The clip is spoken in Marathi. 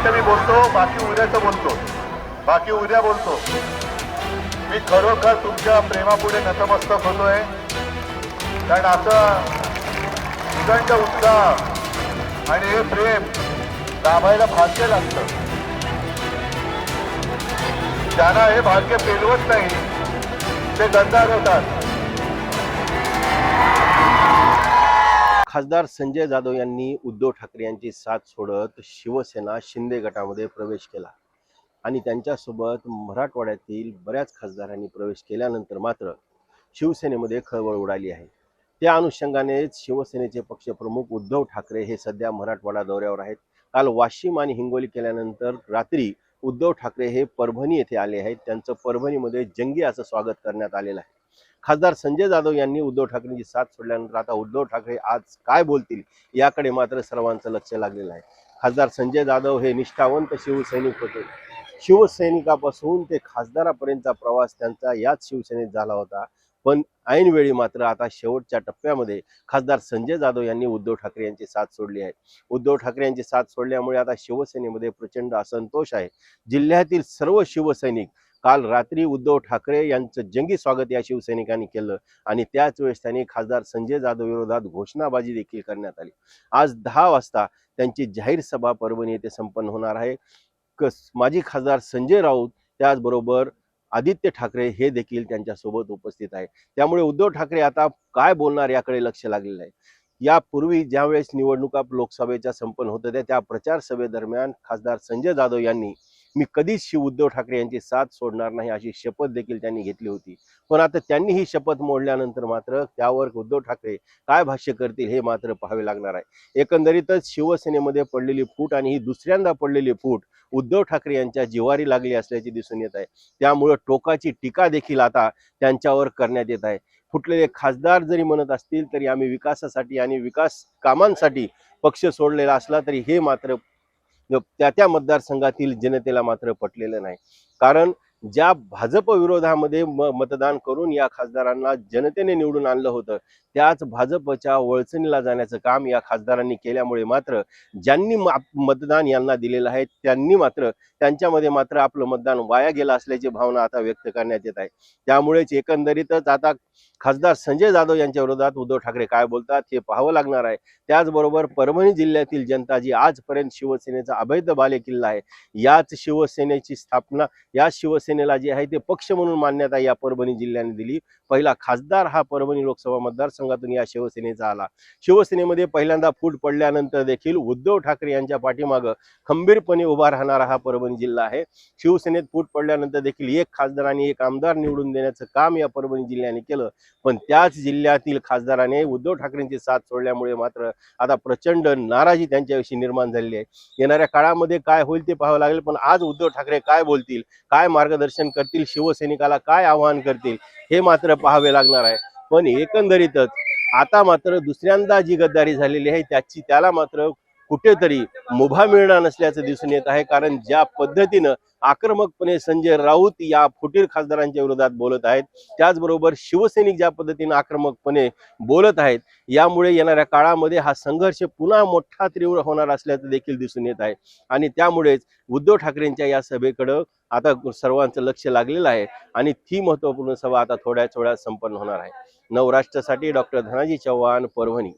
मिनिटं मी बोलतो, बाकी उद्याचं बोलतो, बाकी उद्या बोलतो। मी खरोखर तुमच्या प्रेमापुढे नतमस्तक होतोय, कारण असं उदंड उत्साह आणि हे प्रेम लाभायला भाग्य लागतं। ज्यांना हे भाग्य पेलवत नाही ते गद्दार होतात। खासदार संजय जाधव यांनी उद्धव ठाकरे यांची साथ सोडत शिवसेना शिंदे गटामध्ये प्रवेश केला आणि त्यांच्यासोबत मराठवाड्यातील बऱ्याच खासदारांनी प्रवेश केल्यानंतर मात्र शिवसेनेमध्ये खळबळ उडाली आहे। त्या अनुषंगानेच शिवसेनेचे पक्षप्रमुख उद्धव ठाकरे हे सध्या मराठवाडा दौऱ्यावर आहेत। काल वाशिम आणि हिंगोली केल्यानंतर रात्री उद्धव ठाकरे हे परभणी येथे आले आहेत। त्यांचं परभणीमध्ये जंगी असं स्वागत करण्यात आलेलं आहे। खासदार संजय जाधव यांनी उद्धव ठाकरेंची साथ सोडल्यानंतर आता उद्धव ठाकरे आज काय बोलतील याकडे मात्र सर्वांचं लक्ष लागलेलं आहे। खासदार संजय जाधव हे निष्ठावंत शिवसैनिक होते। शिवसैनिकापासून ते खासदारापर्यंतचा प्रवास त्यांचा याच शिवसेनेत झाला होता, पण ऐनवेळी मात्र आता शेवटच्या टप्प्यामध्ये खासदार संजय जाधव यांनी उद्धव ठाकरे यांची साथ सोडली आहे। उद्धव ठाकरे यांची साथ सोडल्यामुळे आता शिवसेनेमध्ये प्रचंड असंतोष आहे। जिल्ह्यातील सर्व शिवसैनिक काल रात्री उद्धव ठाकरे यांचं जंगी स्वागत या शिवसैनिकांनी केलं आणि त्याच वेळेस त्यांनी खासदार संजय जाधव विरोधात घोषणाबाजी देखील करण्यात आली। आज 10 वाजता त्यांची जाहीर सभा परभणी येथे संपन्न होणार आहे। माजी खासदार संजय राऊत त्याचबरोबर आदित्य ठाकरे हे देखील त्यांच्यासोबत उपस्थित आहे। त्यामुळे उद्धव ठाकरे आता काय बोलणार याकडे लक्ष लागलेलं आहे। यापूर्वी ज्यावेळेस निवडणुका लोकसभेच्या संपन्न होत होत्या त्या प्रचार सभेदरम्यान खासदार संजय जाधव यांनी मी कधीच उद्धव ठाकरे यांची साथ सोडणार नाही अशी शपथ देखील त्यांनी घेतली होती। पण आता त्यांनी ही शपथ मोडल्यानंतर मात्र त्यावर उद्धव ठाकरे काय भाष्य करतील हे मात्र पाहावे लागणार आहे। एकंदरीतच शिवसेनेमध्ये पडलेली फूट आणि ही दुसऱ्यांदा पडलेली फूट उद्धव ठाकरे यांच्या जिवारी लागली असल्याचे दिसून येत आहे। त्यामुळे टोकाची टीका देखील आता त्यांच्यावर करण्यात येत आहे। फुटलेले खासदार जरी म्हणत असतील तरी आम्ही विकासासाठी आणि विकास कामांसाठी पक्ष सोडलेला असला तरी हे मात्र त्या मतदारसंघातील जनतेला मात्र पटलेलं नाही। कारण ज्या भाजप विरोधामध्ये मतदान करून या खासदारांना जनतेने निवडून आणलं होतं त्याच भाजपच्या वळचणीला जाण्याचं काम या खासदारांनी केल्यामुळे मात्र ज्यांनी मतदान यांना दिलेलं आहे त्यांनी मात्र त्यांच्यामध्ये मात्र आपलं मतदान वाया गेलं असल्याची भावना आता व्यक्त करण्यात येत आहे। त्यामुळेच एकंदरीतच आता खासदार संजय जाधव यांच्या विरोधात उद्धव ठाकरे काय बोलतात हे पाहावं लागणार आहे। त्याचबरोबर परभणी जिल्ह्यातील जनता जी आजपर्यंत शिवसेनेचा अभेद बालेकिल्ला आहे, याच शिवसेनेची स्थापना या शिवसेनेला जे आहे ते पक्ष म्हणून मान्यता या परभणी जिल्ह्याने दिली। पहिला खासदार हा परभणी लोकसभा मतदारसंघातून या शिवसेनेचा आला। शिवसेनेमध्ये पहिल्यांदा फूट पडल्यानंतर देखील उद्धव ठाकरे यांच्या पाठीमागं खंबीरपणे उभा राहणारा हा परभणी जिल्हा आहे। शिवसेनेत फूट पडल्यानंतर देखील एक खासदार आणि एक आमदार निवडून देण्याचं काम या परभणी जिल्ह्याने केलं, पण त्याच जिल्ह्यातील खासदाराने उद्धव ठाकरेंची साथ सोडल्यामुळे मात्र आता प्रचंड नाराजी त्यांच्याविषयी निर्माण झालेली आहे। येणाऱ्या काळामध्ये काय होईल ते पाहावं लागेल, पण आज उद्धव ठाकरे काय बोलतील, काय मार्गदर्शन करतील, शिवसैनिकाला काय आवाहन करतील हे मात्र पाहावे लागणार आहे। पण एकंदरीतच आता मात्र दुसऱ्यांदा जी गद्दारी झालेली आहे त्याला मात्र कुठेतरी मुभा मिळणार नसल्याचं दिसून येत आहे। कारण ज्या पद्धतीनं आक्रमकपणे संजय राऊत या फुटीर खासदारांच्या विरोधात बोलत आहेत, त्याचबरोबर शिवसैनिक ज्या पद्धतीने आक्रमकपणे बोलत आहेत, यामुळे येणाऱ्या काळामध्ये हा संघर्ष पुन्हा मोठा तीव्र होणार असल्याचं देखील दिसून येत आहे। आणि त्यामुळेच उद्धव ठाकरेंच्या या सभेकडे आता सर्वांचं लक्ष लागलेलं आहे आणि ती महत्त्वपूर्ण सभा आता थोड्याच वेळात संपन्न होणार आहे। नवराष्ट्रासाठी डॉक्टर धनाजी चव्हाण, परभणी।